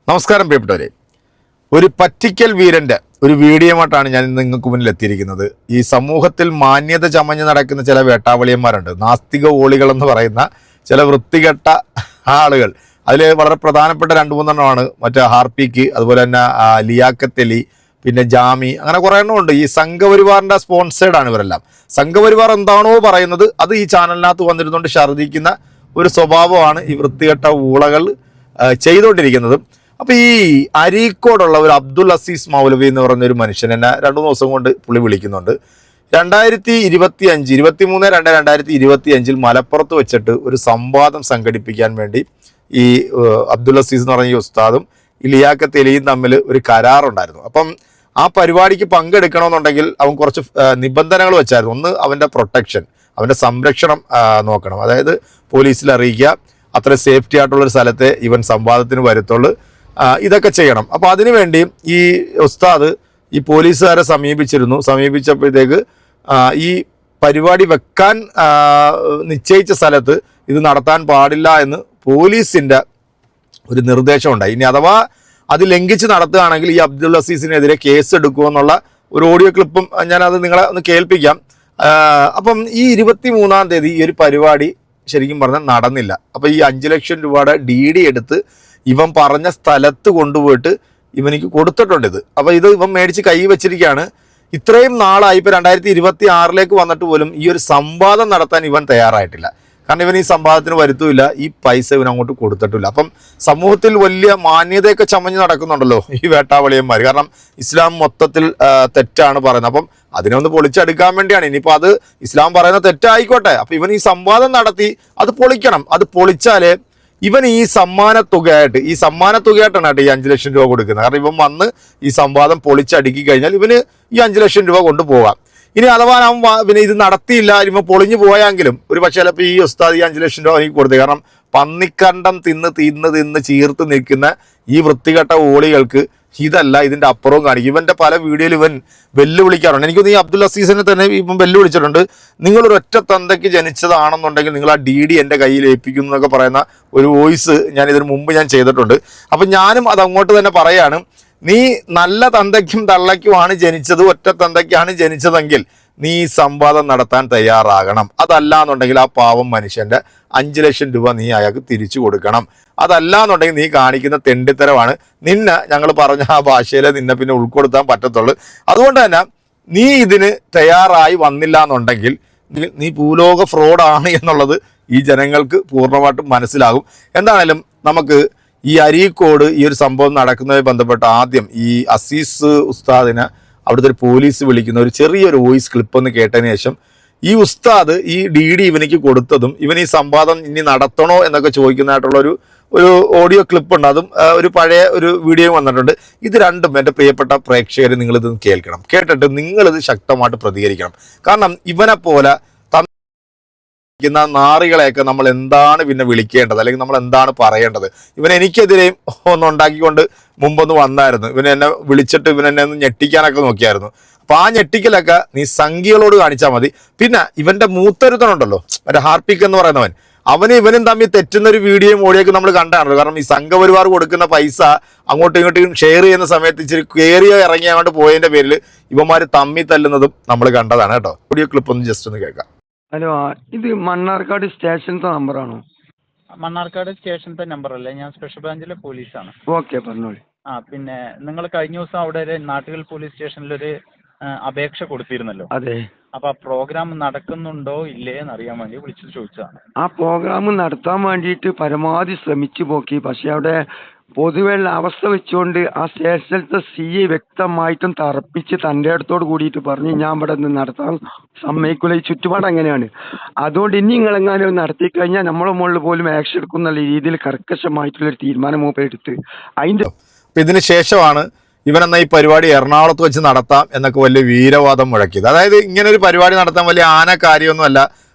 നമസ്കാരം പ്രിയപ്പെട്ടവരെ, ഒരു പറ്റിക്കൽ വീരൻ്റെ ഒരു വീഡിയോമായിട്ടാണ് ഞാൻ നിങ്ങൾക്ക് മുന്നിൽ എത്തിയിരിക്കുന്നത്. ഈ സമൂഹത്തിൽ മാന്യത ചമഞ്ഞ് നടക്കുന്ന ചില വേട്ടാവളിയന്മാരുണ്ട്, നാസ്തിക ഓളികളെന്ന് പറയുന്ന ചില വൃത്തികെട്ട ആളുകൾ. അതിൽ വളരെ പ്രധാനപ്പെട്ട 2-3 മറ്റേ ഹാർപ്പിക്ക്, അതുപോലെ തന്നെ ലിയാഖത്ത് അലി, പിന്നെ ജാമി, അങ്ങനെ കുറേ എണ്ണമുണ്ട്. ഈ സംഘപരിവാറിൻ്റെ സ്പോൺസേഡാണ് ഇവരെല്ലാം. സംഘപരിവാർ എന്താണോ പറയുന്നത് അത് ഈ ചാനലിനകത്ത് വന്നിരുന്നുകൊണ്ട് ഛർദ്ദിക്കുന്ന ഒരു സ്വഭാവമാണ് ഈ വൃത്തികെട്ട ഊളകൾ ചെയ്തുകൊണ്ടിരിക്കുന്നത്. അപ്പോൾ ഈ അരീക്കോടുള്ള ഒരു അബ്ദുൽ അസീസ് മൗലവി എന്ന് പറഞ്ഞൊരു മനുഷ്യൻ എന്നെ 2 ദിവസം കൊണ്ട് പുള്ളി വിളിക്കുന്നുണ്ട്. 2025 മലപ്പുറത്ത് വെച്ചിട്ട് ഒരു സംവാദം സംഘടിപ്പിക്കാൻ വേണ്ടി ഈ അബ്ദുൽ അസീസ് എന്ന് പറഞ്ഞ ഈ ഉസ്താദും ഈ ലിയാഖത്ത് അലിയും തമ്മിൽ ഒരു കരാറുണ്ടായിരുന്നു. അപ്പം ആ പരിപാടിക്ക് പങ്കെടുക്കണമെന്നുണ്ടെങ്കിൽ അവൻ കുറച്ച് നിബന്ധനകൾ വെച്ചായിരുന്നു. ഒന്ന്, അവൻ്റെ പ്രൊട്ടക്ഷൻ, അവൻ്റെ സംരക്ഷണം നോക്കണം. അതായത് പോലീസിൽ അറിയിക്കുക, അത്ര സേഫ്റ്റി ആയിട്ടുള്ളൊരു സ്ഥലത്തെ ഇവൻ സംവാദത്തിന് വരത്തുള്ളൂ, ഇതൊക്കെ ചെയ്യണം. അപ്പോൾ അതിനുവേണ്ടി ഈ ഉസ്താദ് ഈ പോലീസുകാരെ സമീപിച്ചപ്പോഴത്തേക്ക് ഈ പരിപാടി വെക്കാൻ നിശ്ചയിച്ച സ്ഥലത്ത് ഇത് നടത്താൻ പാടില്ല എന്ന് പോലീസിൻ്റെ ഒരു നിർദ്ദേശം ഉണ്ടായി. ഇനി അഥവാ അത് ലംഘിച്ച് നടത്തുകയാണെങ്കിൽ ഈ അബ്ദുൽ അസീസിനെതിരെ കേസ് എടുക്കുമെന്നുള്ള ഒരു ഓഡിയോ ക്ലിപ്പും ഞാനത് നിങ്ങളെ ഒന്ന് കേൾപ്പിക്കാം. അപ്പം ഈ 23-ാം തീയതി ഈ ഒരു പരിപാടി ശരിക്കും പറഞ്ഞാൽ നടന്നില്ല. അപ്പോൾ ഈ 5 ലക്ഷം രൂപയുടെ DD എടുത്ത് ഇവൻ പറഞ്ഞ സ്ഥലത്ത് കൊണ്ടുപോയിട്ട് ഇവനിക്ക് കൊടുത്തിട്ടുണ്ട് ഇത്. അപ്പോൾ ഇത് ഇവൻ മേടിച്ച് കൈ വെച്ചിരിക്കുകയാണ്. ഇത്രയും നാളായി, ഇപ്പോൾ 2026 വന്നിട്ട് പോലും ഈ ഒരു സംവാദം നടത്താൻ ഇവൻ തയ്യാറായിട്ടില്ല. കാരണം ഇവൻ ഈ സംവാദത്തിന് വരുത്തുമില്ല, ഈ പൈസ ഇവൻ അങ്ങോട്ട് കൊടുത്തിട്ടില്ല. അപ്പം സമൂഹത്തിൽ വലിയ മാന്യതയൊക്കെ ചമഞ്ഞ് നടക്കുന്നുണ്ടല്ലോ ഈ വേട്ടാവളിയന്മാർ. കാരണം ഇസ്ലാം മൊത്തത്തിൽ തെറ്റാണ് പറയുന്നത്. അപ്പം അതിനെ ഒന്ന് പൊളിച്ചെടുക്കാൻ വേണ്ടിയാണ്. ഇനിയിപ്പോൾ അത് ഇസ്ലാം പറയുന്ന തെറ്റായിക്കോട്ടെ, അപ്പം ഇവൻ ഈ സംവാദം നടത്തി അത് പൊളിക്കണം. അത് പൊളിച്ചാലേ ഇവൻ ഈ സമ്മാനത്തുകയായിട്ടാണ് കേട്ടോ ഈ 5 ലക്ഷം രൂപ കൊടുക്കുന്നത്. കാരണം ഇവൻ വന്ന് ഈ സംവാദം പൊളിച്ചടുക്കി കഴിഞ്ഞാൽ ഇവന് ഈ 5 ലക്ഷം രൂപ കൊണ്ടുപോകാം. ഇനി അഥവാ പിന്നെ ഇത് നടത്തിയില്ല, ഇവൻ പൊളിഞ്ഞു പോയെങ്കിലും ഒരു പക്ഷേ ചിലപ്പോൾ ഈ ഉസ്താദ് ഈ 5 ലക്ഷം രൂപ എനിക്ക് കൊടുത്തത്. കാരണം പന്നിക്കണ്ടം തിന്ന് ചീർത്ത് നിൽക്കുന്ന ഈ വൃത്തികെട്ട ഓളികൾക്ക് ഇതല്ല, ഇതിൻ്റെ അപ്പുറവും കാണിക്കും. ഇവൻ്റെ പല വീഡിയോയിൽ ഇവൻ വെല്ലുവിളിക്കാറുണ്ട്. എനിക്കൊന്ന് ഈ അബ്ദുൽ അസീസിനെ തന്നെ ഇപ്പം വെല്ലുവിളിച്ചിട്ടുണ്ട്. നിങ്ങളൊരു ഒറ്റ തന്തയ്ക്ക് ജനിച്ചതാണെന്നുണ്ടെങ്കിൽ നിങ്ങൾ ആ DD എൻ്റെ കയ്യിൽ ഏൽപ്പിക്കുന്നു എന്നൊക്കെ പറയുന്ന ഒരു വോയിസ് ഞാൻ ഇതിനു മുമ്പ് ചെയ്തിട്ടുണ്ട്. അപ്പം ഞാനും അത് അങ്ങോട്ട് തന്നെ പറയാണ്, നീ നല്ല തന്തയ്ക്കും തള്ളയ്ക്കുമാണ് ജനിച്ചത്, ഒറ്റ തന്തയ്ക്കാണ് ജനിച്ചതെങ്കിൽ നീ സംവാദം നടത്താൻ തയ്യാറാകണം. അതല്ല എന്നുണ്ടെങ്കിൽ ആ പാവം മനുഷ്യൻ്റെ 5 ലക്ഷം രൂപ നീ അയാൾക്ക് തിരിച്ചു കൊടുക്കണം. അതല്ല എന്നുണ്ടെങ്കിൽ നീ കാണിക്കുന്ന തെണ്ടിത്തരമാണ്. നിന്നെ ഞങ്ങൾ പറഞ്ഞ ആ ഭാഷയിൽ നിന്നെ പിന്നെ ഉൾക്കൊടുത്താൻ പറ്റത്തുള്ളൂ. അതുകൊണ്ട് തന്നെ നീ ഇതിന് തയ്യാറായി വന്നില്ല എന്നുണ്ടെങ്കിൽ നീ ഭൂലോക ഫ്രോഡാണ് എന്നുള്ളത് ഈ ജനങ്ങൾക്ക് പൂർണ്ണമായിട്ടും മനസ്സിലാകും. എന്താണേലും നമുക്ക് ഈ അരീക്കോട് ഈ ഒരു സംഭവം നടക്കുന്നതുമായി ബന്ധപ്പെട്ട് ആദ്യം ഈ അസീസ് ഉസ്താദിനെ അവിടുത്തെ ഒരു പോലീസ് വിളിക്കുന്ന ഒരു ചെറിയൊരു വോയിസ് ക്ലിപ്പ് ഒന്ന് കേട്ടതിന് ശേഷം ഈ ഉസ്താദ് ഈ DD ഇവനിക്ക് കൊടുത്തതും ഇവൻ ഈ സംവാദം ഇനി നടത്തണോ എന്നൊക്കെ ചോദിക്കുന്നതായിട്ടുള്ളൊരു ഓഡിയോ ക്ലിപ്പ് ഉണ്ട്. അതും ഒരു പഴയ ഒരു വീഡിയോ വന്നിട്ടുണ്ട്. ഇത് രണ്ടും എൻ്റെ പ്രിയപ്പെട്ട പ്രേക്ഷകർ നിങ്ങളിത് കേൾക്കണം. കേട്ടിട്ട് നിങ്ങളിത് ശക്തമായിട്ട് പ്രതികരിക്കണം. കാരണം ഇവനെ പോലെ നാറികളെയൊക്കെ നമ്മൾ എന്താണ് പിന്നെ വിളിക്കേണ്ടത്, അല്ലെങ്കിൽ നമ്മൾ എന്താണ് പറയേണ്ടത്? ഇവൻ എനിക്കെതിരെയും ഒന്നുണ്ടാക്കിക്കൊണ്ട് മുമ്പൊന്ന് വന്നായിരുന്നു. ഇവൻ എന്നെ വിളിച്ചിട്ട് ഇവനെന്നെ ഒന്ന് ഞെട്ടിക്കാനൊക്കെ നോക്കിയായിരുന്നു. അപ്പോൾ ആ ഞെട്ടിക്കലൊക്കെ നീ സംഖ്യകളോട് കാണിച്ചാൽ മതി. പിന്നെ ഇവൻ്റെ മൂത്തൊരുത്തനുണ്ടല്ലോ, മറ്റേ ഹാർപ്പിക്ക് എന്ന് പറയുന്നവൻ, ഇവനും തമ്മിൽ തെറ്റുന്നൊരു വീഡിയോയും ഓഡിയോയൊക്കെ നമ്മൾ കണ്ടാണല്ലോ. കാരണം ഈ സംഘപരിവാർ കൊടുക്കുന്ന പൈസ അങ്ങോട്ടും ഇങ്ങോട്ടും ഷെയർ ചെയ്യുന്ന സമയത്ത് ഇച്ചിരി കയറിയോ ഇറങ്ങി അങ്ങോട്ട് പോയതിൻ്റെ പേരിൽ ഇവന്മാർ തമ്മിൽ തല്ലുന്നതും നമ്മൾ കണ്ടതാണ് കേട്ടോ. ഓഡിയോ ക്ലിപ്പ് ഒന്ന് ജസ്റ്റ് ഒന്ന് കേൾക്കാം. ഹലോ, ഇത് മണ്ണാർക്കാട് സ്റ്റേഷനത്തെ നമ്പറാണോ? മണ്ണാർക്കാട് സ്റ്റേഷനത്തെ നമ്പറല്ലേ, ഞാൻ സ്പെഷ്യൽ ബ്രാഞ്ചിലെ പോലീസാണ്. ഓക്കെ, പറഞ്ഞോളൂ. പിന്നെ നിങ്ങൾ കഴിഞ്ഞ ദിവസം അവിടെ ഒരു നാട്ടുകൽ പോലീസ് സ്റ്റേഷനിലൊരു അപേക്ഷ കൊടുത്തിരുന്നല്ലോ. അതെ. അപ്പൊ ആ പ്രോഗ്രാം നടക്കുന്നുണ്ടോ ഇല്ലേ എന്നറിയാൻ വേണ്ടി വിളിച്ചു ചോദിച്ചതാണ്. ആ പ്രോഗ്രാം നടത്താൻ വേണ്ടിയിട്ട് പരമാവധി ശ്രമിച്ചു നോക്കി. പക്ഷെ അവിടെ പൊതുവെയുള്ള അവസ്ഥ വെച്ചുകൊണ്ട് ആ സ്റ്റേഷനിലത്തെ CI വ്യക്തമായിട്ടും തറപ്പിച്ച് തൻ്റെ അടുത്തോട് കൂടിയിട്ട് പറഞ്ഞ് ഞാൻ ഇവിടെ നിന്ന് നടത്താൻ സമ്മതിക്കില്ല, ഈ ചുറ്റുപാട് അങ്ങനെയാണ്. അതുകൊണ്ട് ഇനി നിങ്ങളെങ്ങാനും നടത്തി കഴിഞ്ഞാൽ നമ്മളെ മുകളിൽ പോലും ആക്ഷൻ എടുക്കുന്ന രീതിയിൽ കർക്കശമായിട്ടുള്ളൊരു തീരുമാനം മൂപ്പെടുത്ത് അതിൻ്റെ ഇതിന് ശേഷമാണ് ഇവനെന്ന ഈ പരിപാടി എറണാകുളത്ത് വെച്ച് നടത്താം എന്നൊക്കെ വലിയ വീരവാദം മുഴക്കിയത്. അതായത് ഇങ്ങനെ ഒരു പരിപാടി നടത്താൻ വലിയ ആന കാര്യമൊന്നുമല്ല,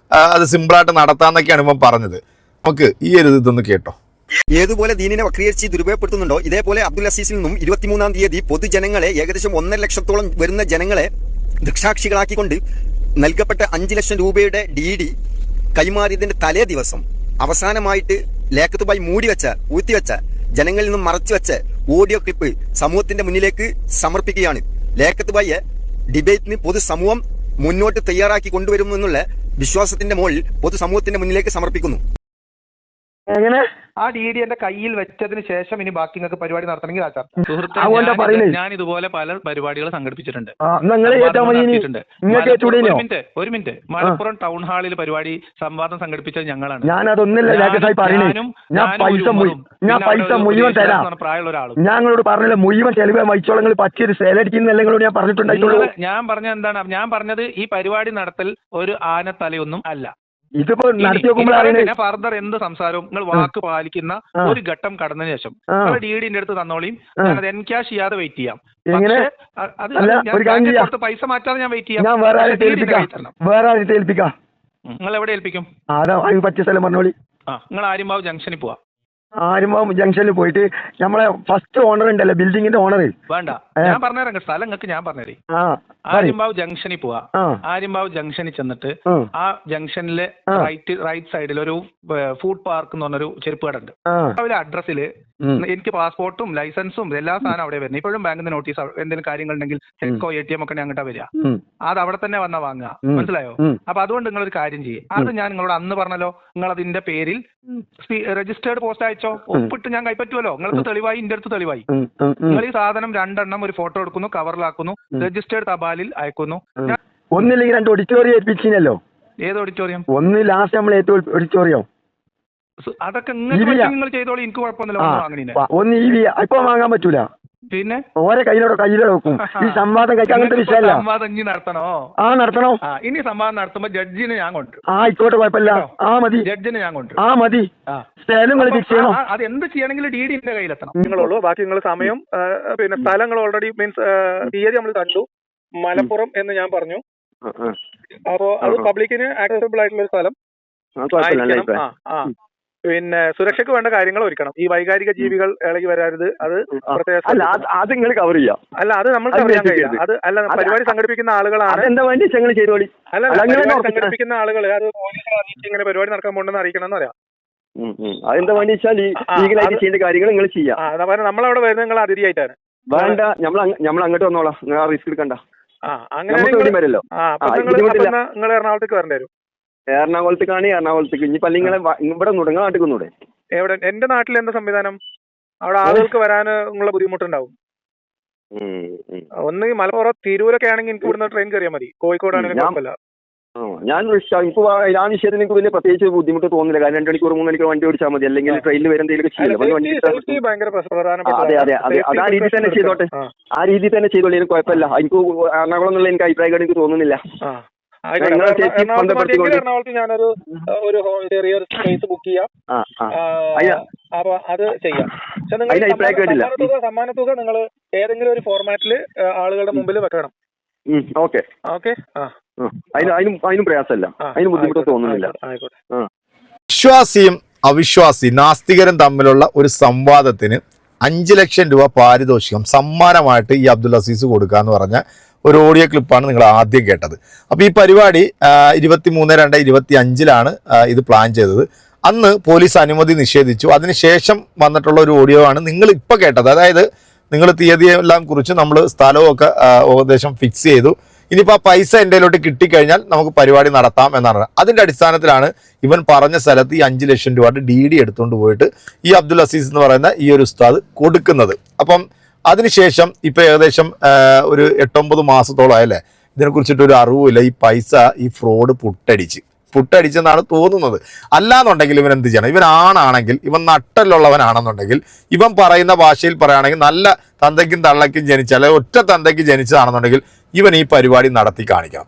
അത് സിമ്പിളായിട്ട് നടത്താമെന്നൊക്കെയാണ് ഇവൻ പറഞ്ഞത്. നമുക്ക് ഈ ഒരു ഇതൊന്ന് കേട്ടോ. ഏതുപോലെ ദീനിനെ വക്രീകരിച്ച് ദുരുപയോഗപ്പെടുത്തുന്നുണ്ടോ ഇതേപോലെ അബ്ദുൽ അസീസിൽ നിന്നും 23-ാം തീയതി പൊതുജനങ്ങളെ ഏകദേശം 1.5 ലക്ഷത്തോളം വരുന്ന ജനങ്ങളെ ദൃക്സാക്ഷികളാക്കിക്കൊണ്ട് നൽകപ്പെട്ട 5 ലക്ഷം രൂപയുടെ DD കൈമാറിയതിന്റെ തലേ ദിവസം അവസാനമായിട്ട് ലേഖത്തുമായി ഊത്തിവെച്ച ജനങ്ങളിൽ നിന്നും മറച്ചുവെച്ച് ഓഡിയോ ക്ലിപ്പ് സമൂഹത്തിന്റെ മുന്നിലേക്ക് സമർപ്പിക്കുകയാണ്. ലേഖത്ത് ബായിയെ ഡിബേറ്റിന് പൊതുസമൂഹം മുന്നോട്ട് തയ്യാറാക്കി കൊണ്ടുവരുമെന്നുള്ള വിശ്വാസത്തിന്റെ മുകളിൽ പൊതുസമൂഹത്തിന്റെ മുന്നിലേക്ക് സമർപ്പിക്കുന്നു. എങ്ങനെ ആ DD എന്റെ കയ്യിൽ വെച്ചതിന് ശേഷം ഇനി ബാക്കി നിങ്ങൾക്ക് പരിപാടി നടത്തണമെങ്കിൽ ആച്ചാം. സുഹൃത്തെ, ഞാൻ ഇതുപോലെ പല പരിപാടികൾ സംഘടിപ്പിച്ചിട്ടുണ്ട്. ഒരു മിനിറ്റ് മലപ്പുറം ടൗൺ ഹാളിൽ പരിപാടി സംവാദം സംഘടിപ്പിച്ചത് ഞങ്ങളാണ്. പ്രായമുള്ള ഒരാളും ഞങ്ങളോട് പറഞ്ഞില്ല മുഴുവൻ ചെലവ് വഹിച്ചോളങ്ങൾ പച്ചൊരു സേലടിക്കുന്നല്ലോ ഞാൻ പറഞ്ഞിട്ടുണ്ടായിട്ടുള്ളൂ. ഞാൻ പറഞ്ഞത് എന്താണ്? ഞാൻ പറഞ്ഞത് ഈ പരിപാടി നടത്തൽ ഒരു ആനത്തലയൊന്നും അല്ല. ഇതിപ്പോ ഫർദർ എന്ത് സംസാരവും നിങ്ങൾ വാക്ക് പാലിക്കുന്ന ഒരു ഘട്ടം കടന്നതിന് ശേഷം നിങ്ങൾ DDന്റെ അടുത്ത് തന്നോളിയും. ഞാനത് എൻക്യാഷ് ചെയ്യാതെ വെയിറ്റ് ചെയ്യാം. പൈസ മാറ്റാതെ ഞാൻ വെയിറ്റ് ചെയ്യാം. വേറെ ആരുടെ ഏൽപ്പിക്കാം? നിങ്ങൾ എവിടെ ഏൽപ്പിക്കും? പറ്റിയ സ്ഥലം പറഞ്ഞോളി. നിങ്ങൾ ആര്യമ്പാവ് ജംഗ്ഷനിൽ പോവാ. ആര്യമ്പാവ് ജംഗ്ഷനിൽ പോയിട്ട് നമ്മളെ ഫസ്റ്റ് ഓണർ ഉണ്ടല്ലോ, ബിൽഡിങ്ങിന്റെ ഓണർ. വേണ്ട, ഞാൻ പറഞ്ഞുതരാം സ്ഥലം നിങ്ങൾക്ക്. ഞാൻ പറഞ്ഞതേ, ആര്യമ്പാവ് ജംഗ്ഷനിൽ പോവാ. ആര്യമ്പാവ് ജംഗ്ഷനിൽ ചെന്നിട്ട് ആ ജംഗ്ഷനിലെ റൈറ്റ് സൈഡിൽ ഒരു ഫുഡ് പാർക്ക് എന്ന് പറഞ്ഞൊരു ചെരുപ്പ് കട ഉണ്ട്. അതിലെ അഡ്രസ്സില് എനിക്ക് പാസ്പോർട്ടും ലൈസൻസും എല്ലാ സാധനം അവിടെ വരുന്നത്. ഇപ്പോഴും ബാങ്കിന്റെ നോട്ടീസ് എന്തെങ്കിലും കാര്യങ്ങളുണ്ടെങ്കിൽ ചെക്കോ ATM ഒക്കെ അങ്ങോട്ടാ വരിക. അത് അവിടെ തന്നെ വന്നാ വാങ്ങുക. മനസ്സിലായോ? അപ്പൊ അതുകൊണ്ട് നിങ്ങളൊരു കാര്യം ചെയ്യും. അത് ഞാൻ നിങ്ങളോട് അന്ന് പറഞ്ഞല്ലോ, നിങ്ങൾ അതിന്റെ പേരിൽ രജിസ്റ്റേർഡ് പോസ്റ്റ് അയച്ചോ, ഒപ്പിട്ട് ഞാൻ കൈപ്പറ്റുമല്ലോ. നിങ്ങൾക്ക് തെളിവായി, ഇന്റെ അടുത്ത് തെളിവായി. നിങ്ങൾ ഈ സാധനം 2 എണ്ണം ഒരു ഫോട്ടോ എടുക്കുന്നു, കവറിലാക്കുന്നു, രജിസ്റ്റേർഡ് തപാലിൽ അയക്കുന്നു. ഒന്നില്ലെങ്കിൽ 2 ഓഡിറ്റോറിയം ഏൽപ്പിച്ചല്ലോ. ഏത് ഓഡിറ്റോറിയം? ഒന്ന് ലാസ്റ്റ് നമ്മൾ ഓഡിറ്റോറിയം. അതൊക്കെ നിങ്ങൾ ചെയ്തോളൂ, എനിക്ക് കുഴപ്പമൊന്നുമില്ല. ഒന്ന് ഇപ്പൊ വാങ്ങാൻ പറ്റൂല. പിന്നെ ഓരോ കയ്യിലോടെ വെക്കും. ഈ സംവാദം കഴിക്കാൻ അങ്ങനത്തെ വിഷയമല്ല. സംവാദം ഇനി നടത്തണോ? നടത്തണോ. ഇനി സംവാദം നടത്തുമ്പോ ജഡ്ജിനെ ഞാൻ കൊണ്ടുവരും. ആയിക്കോട്ടെ, കുഴപ്പമില്ല. മതി, ജഡ്ജിനെ ഞാൻ കൊണ്ടുവരും. മതി. സ്ഥലം ഫിക്സ് ചെയ്യണം. അത് എന്ത് ചെയ്യണമെങ്കിലും DDന്റെ കയ്യിലെത്തണം. നിങ്ങളുള്ളൂ. ബാക്കി നിങ്ങൾ സമയം പിന്നെ സ്ഥലങ്ങൾ ഓൾറെഡി മീൻസ് തീയതി നമ്മൾ കണ്ടു. മലപ്പുറം എന്ന് ഞാൻ പറഞ്ഞു. അപ്പോ അത് പബ്ലിക്കിന് ആക്സസിബിൾ ആയിട്ടുള്ള ഒരു സ്ഥലം. പിന്നെ സുരക്ഷയ്ക്ക് വേണ്ട കാര്യങ്ങൾ ഒരുക്കണം. ഈ വൈകാരിക ജീവികൾ ഇളകി വരരുത്. അത് അത് നിങ്ങൾ കവർ ചെയ്യാം. അല്ല, അത് നമ്മൾക്ക് അറിയാൻ കഴിയില്ല. അത് അല്ല, പരിപാടി സംഘടിപ്പിക്കുന്ന ആളുകളാണ്. അല്ല, സംഘടിപ്പിക്കുന്ന ആളുകൾ അത് പോലീസിനെ അറിയിച്ച് ഇങ്ങനെ പരിപാടി നടക്കാൻ പോകണമെന്ന് അറിയിക്കണം എന്ന് പറയാം. അതെന്താ വേണ്ടി വെച്ചാൽ ലീഗലായിട്ട് ചെയ്യേണ്ട കാര്യങ്ങൾ നിങ്ങൾ ചെയ്യാം. നമ്മളവിടെ വരുന്നത് നിങ്ങൾ അതിഥിയായിട്ടാണ്. വേണ്ട, നമ്മൾ അങ്ങോട്ട് വന്നോളാം. നിങ്ങൾ റിസ്ക് എടുക്കണ്ട. അങ്ങനെ നിങ്ങൾ എറണാകുളത്തേക്ക് വരേണ്ടി വരും. എറണാകുളത്തേക്കാണ്. എറണാകുളത്തേക്ക് ഇനി പള്ളി ഇവിടെ നിങ്ങളുടെ നാട്ടിൽ കൊന്നൂടെ? എവിടെ? എന്റെ നാട്ടിൽ എന്താ സംവിധാനം? അവിടെ ആളുകൾക്ക് വരാൻ ഉള്ള ബുദ്ധിമുട്ടുണ്ടാവും. ഒന്ന് മലപ്പുറം തിരൂരൊക്കെ ആണെങ്കിൽ എനിക്ക് ഇവിടുന്ന് ട്രെയിൻ കയറിയാൽ മതി. കോഴിക്കോടാണെങ്കിൽ കുഴപ്പമില്ല. ഞാൻ ഇപ്പൊ ആ വിഷയത്തിൽ എനിക്ക് വലിയ പ്രത്യേകിച്ച് ബുദ്ധിമുട്ട് തോന്നില്ല. കാരണം 2 മണിക്കൂർ 3 മണിക്കൂർ വണ്ടി ഓടിച്ചാൽ മതി. അല്ലെങ്കിൽ ട്രെയിനിൽ വരുന്നതിലൊക്കെ അതെ, ആ രീതി തന്നെ ചെയ്തോട്ടെ. ആ രീതി തന്നെ ചെയ്തോളൂ. എനിക്ക് കുഴപ്പമില്ല. എനിക്ക് എറണാകുളം എന്നുള്ള എനിക്ക് അഭിപ്രായം എനിക്ക് തോന്നുന്നില്ല. എറണാകുളത്ത് ഞാനൊരു ചെറിയൊരു സ്പേസ് ബുക്ക് ചെയ്യാം. അപ്പൊ അത് ചെയ്യാം. സമ്മാനത്തുക നിങ്ങൾ ഏതെങ്കിലും ഒരു ഫോർമാറ്റിൽ ആളുകളുടെ മുമ്പിൽ വെക്കണം. ഓക്കെ. അതിനും പ്രയാസമല്ല, അതിന് ബുദ്ധിമുട്ട് തോന്നുന്നില്ല. വിശ്വാസിയും അവിശ്വാസി നാസ്തികരും തമ്മിലുള്ള ഒരു സംവാദത്തിന് 5 ലക്ഷം രൂപ പാരിതോഷികം സമ്മാനമായിട്ട് ഈ അബ്ദുൽ അസീസ് കൊടുക്കാന്ന് പറഞ്ഞ ഒരു ഓഡിയോ ക്ലിപ്പാണ് നിങ്ങൾ ആദ്യം കേട്ടത്. അപ്പോൾ ഈ പരിപാടി 23/2/25 ഇത് പ്ലാൻ ചെയ്തത്. അന്ന് പോലീസ് അനുമതി നിഷേധിച്ചു. അതിനുശേഷം വന്നിട്ടുള്ള ഒരു ഓഡിയോ ആണ് നിങ്ങൾ ഇപ്പോൾ കേട്ടത്. അതായത് നിങ്ങൾ തീയതിയെല്ലാം കുറിച്ച് നമ്മൾ സ്ഥലമൊക്കെ ഏകദേശം ഫിക്സ് ചെയ്തു. ഇനിയിപ്പോൾ ആ പൈസ എൻ്റെ കയ്യിലോട്ട് കിട്ടിക്കഴിഞ്ഞാൽ നമുക്ക് പരിപാടി നടത്താം എന്നാണ്. അതിൻ്റെ അടിസ്ഥാനത്തിലാണ് ഇവൻ പറഞ്ഞ സ്ഥലത്ത് ഈ 5 ലക്ഷം രൂപയുടെ DD എടുത്തുകൊണ്ട് പോയിട്ട് ഈ അബ്ദുൽ അസീസ് എന്ന് പറയുന്ന ഈ ഒരു ഉസ്താദ് കൊടുക്കുന്നത്. അപ്പം അതിനുശേഷം ഇപ്പം ഏകദേശം ഒരു 8-9 മാസത്തോളം ആയല്ലേ ഇതിനെക്കുറിച്ചിട്ടൊരു അറിവുമില്ല. ഈ പൈസ ഈ ഫ്രോഡ് പുട്ടടിച്ചെന്നാണ് തോന്നുന്നത്. അല്ലാന്നുണ്ടെങ്കിൽ ഇവൻ എന്ത് ചെയ്യണം? ഇവൻ ആണാണെങ്കിൽ, ഇവൻ നട്ടലുള്ളവനാണെന്നുണ്ടെങ്കിൽ, ഇവൻ പറയുന്ന ഭാഷയിൽ പറയുകയാണെങ്കിൽ നല്ല തന്തയ്ക്കും തള്ളയ്ക്കും ജനിച്ച, അല്ലെങ്കിൽ ഒറ്റ തന്തയ്ക്ക് ജനിച്ചതാണെന്നുണ്ടെങ്കിൽ ഇവൻ ഈ പരിപാടി നടത്തി കാണിക്കണം.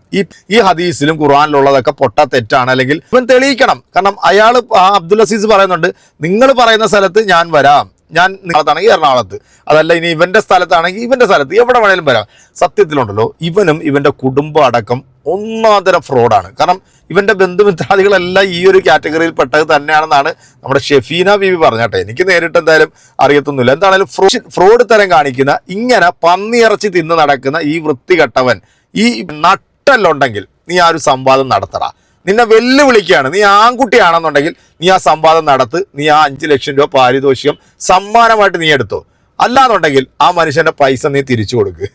ഈ ഹദീസിലും ഖുർആനിലുള്ളതൊക്കെ പൊട്ട തെറ്റാണ്, അല്ലെങ്കിൽ ഇവൻ തെളിയിക്കണം. കാരണം അയാൾ അബ്ദുൽ അസീസ് പറയുന്നുണ്ട്, നിങ്ങൾ പറയുന്ന സ്ഥലത്ത് ഞാൻ വരാം, ഞാൻ നിങ്ങളത്താണെങ്കിൽ എറണാകുളത്ത്, അതല്ല ഇനി ഇവന്റെ സ്ഥലത്താണെങ്കിൽ ഇവന്റെ സ്ഥലത്ത്, എവിടെ വേണേലും വരാം. സത്യത്തിലുണ്ടല്ലോ ഇവനും ഇവന്റെ കുടുംബം അടക്കം ഒന്നാന്തരം ഫ്രോഡാണ്. കാരണം ഇവന്റെ ബന്ധുമിത്രാദികളെല്ലാം ഈ ഒരു കാറ്റഗറിയിൽ പെട്ടത് തന്നെയാണെന്നാണ് നമ്മുടെ ഷെഫീന ബീവി പറഞ്ഞാട്ടെ. എനിക്ക് നേരിട്ട് എന്തായാലും അറിയത്തൊന്നുമില്ല. എന്താണെങ്കിലും ഫ്രോഡ് തരം കാണിക്കുന്ന, ഇങ്ങനെ പന്നിയിറച്ചി തിന്ന് നടക്കുന്ന ഈ വൃത്തികെട്ടവൻ, ഈ നട്ടല്ലുണ്ടെങ്കിൽ നീ ആ ഒരു സംവാദം നടത്തടാ. നിന്നെ വെല്ലുവിളിക്കുകയാണ്. നീ ആൺകുട്ടിയാണെന്നുണ്ടെങ്കിൽ നീ ആ സംവാദം നടത്ത്, നീ ആ 5 ലക്ഷം രൂപ പാരിതോഷികം സമ്മാനമായിട്ട് നീ എടുത്തോ. അല്ലാന്നുണ്ടെങ്കിൽ ആ മനുഷ്യന്റെ പൈസ നീ തിരിച്ചു കൊടുക്ക്.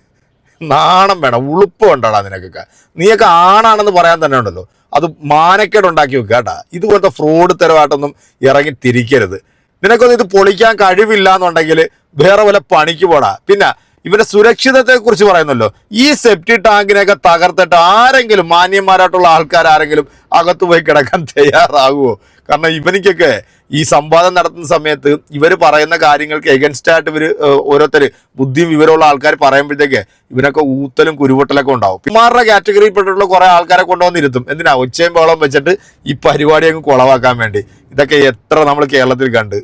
നാണം വേണം, ഉളുപ്പ് കൊണ്ടാടാ നിനക്കൊക്കെ. നീയൊക്കെ ആണാണെന്ന് പറയാൻ തന്നെ ഉണ്ടല്ലോ, അത് മാനക്കേട് ഉണ്ടാക്കി വെക്കുക കേട്ടാ. ഇതുപോലത്തെ ഫ്രോഡ് തരമായിട്ടൊന്നും ഇറങ്ങി തിരിക്കരുത്. നിനക്കൊന്നും ഇത് പൊളിക്കാൻ കഴിവില്ല എന്നുണ്ടെങ്കിൽ വേറെ വല്ല പണിക്ക് പോടാ. പിന്നെ ഇവരുടെ സുരക്ഷിതത്തെ കുറിച്ച് പറയുന്നല്ലോ, ഈ സെപ്റ്റി ടാങ്കിനെയൊക്കെ തകർത്തിട്ട് ആരെങ്കിലും മാന്യന്മാരായിട്ടുള്ള ആൾക്കാർ ആരെങ്കിലും അകത്തു പോയി കിടക്കാൻ തയ്യാറാകുമോ? കാരണം ഇവനിക്കൊക്കെ ഈ സംവാദം നടത്തുന്ന സമയത്ത് ഇവർ പറയുന്ന കാര്യങ്ങൾക്ക് എഗൻസ്റ്റ് ആയിട്ട് ഇവർ ഓരോരുത്തർ ബുദ്ധിയും വിവരമുള്ള ആൾക്കാർ പറയുമ്പോഴത്തേക്ക് ഇവനൊക്കെ ഊത്തലും കുരുവട്ടലൊക്കെ ഉണ്ടാവും. പിമാരുടെ കാറ്റഗറിയിൽപ്പെട്ടിട്ടുള്ള കുറെ ആൾക്കാരെ കൊണ്ടുവന്നിരുത്തും. എന്തിനാ ഒച്ചയും ബഹളം വെച്ചിട്ട് ഈ പരിപാടി അങ്ങ് കുളവാക്കാൻ വേണ്ടി. ഇതൊക്കെ എത്ര നമ്മൾ കേരളത്തിൽ കണ്ട്.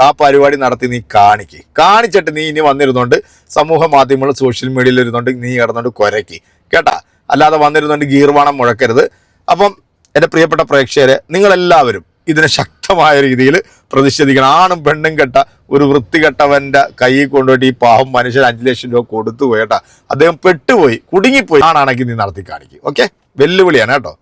ആ പരിപാടി നടത്തി നീ കാണിച്ചിട്ട് നീ ഇനി വന്നിരുന്നോണ്ട് സമൂഹ മാധ്യമങ്ങൾ സോഷ്യൽ മീഡിയയിൽ ഇരുന്നോണ്ട് നീ കിടന്നോണ്ട് കൊരക്കി കേട്ടാ. അല്ലാതെ വന്നിരുന്നോണ്ട് ഗീർവാണം മുഴക്കരുത്. അപ്പം എൻ്റെ പ്രിയപ്പെട്ട പ്രേക്ഷകരെ, നിങ്ങളെല്ലാവരും ഇതിനെ ശക്തമായ രീതിയിൽ പ്രതിഷേധിക്കണം. ആണും പെണ്ണും കെട്ട ഒരു വൃത്തികെട്ടവന്റെ കൈയിൽ കൊണ്ടുപോയിട്ട് ഈ പാവം മനുഷ്യൻ 5 ലക്ഷം രൂപ കൊടുത്തു പോയി കേട്ടാ. അദ്ദേഹം പെട്ടുപോയി, കുടുങ്ങിപ്പോയി. ആണാണെങ്കിൽ നീ നടത്തി കാണിക്കും. ഓക്കെ, വെല്ലുവിളിയാണ് കേട്ടോ.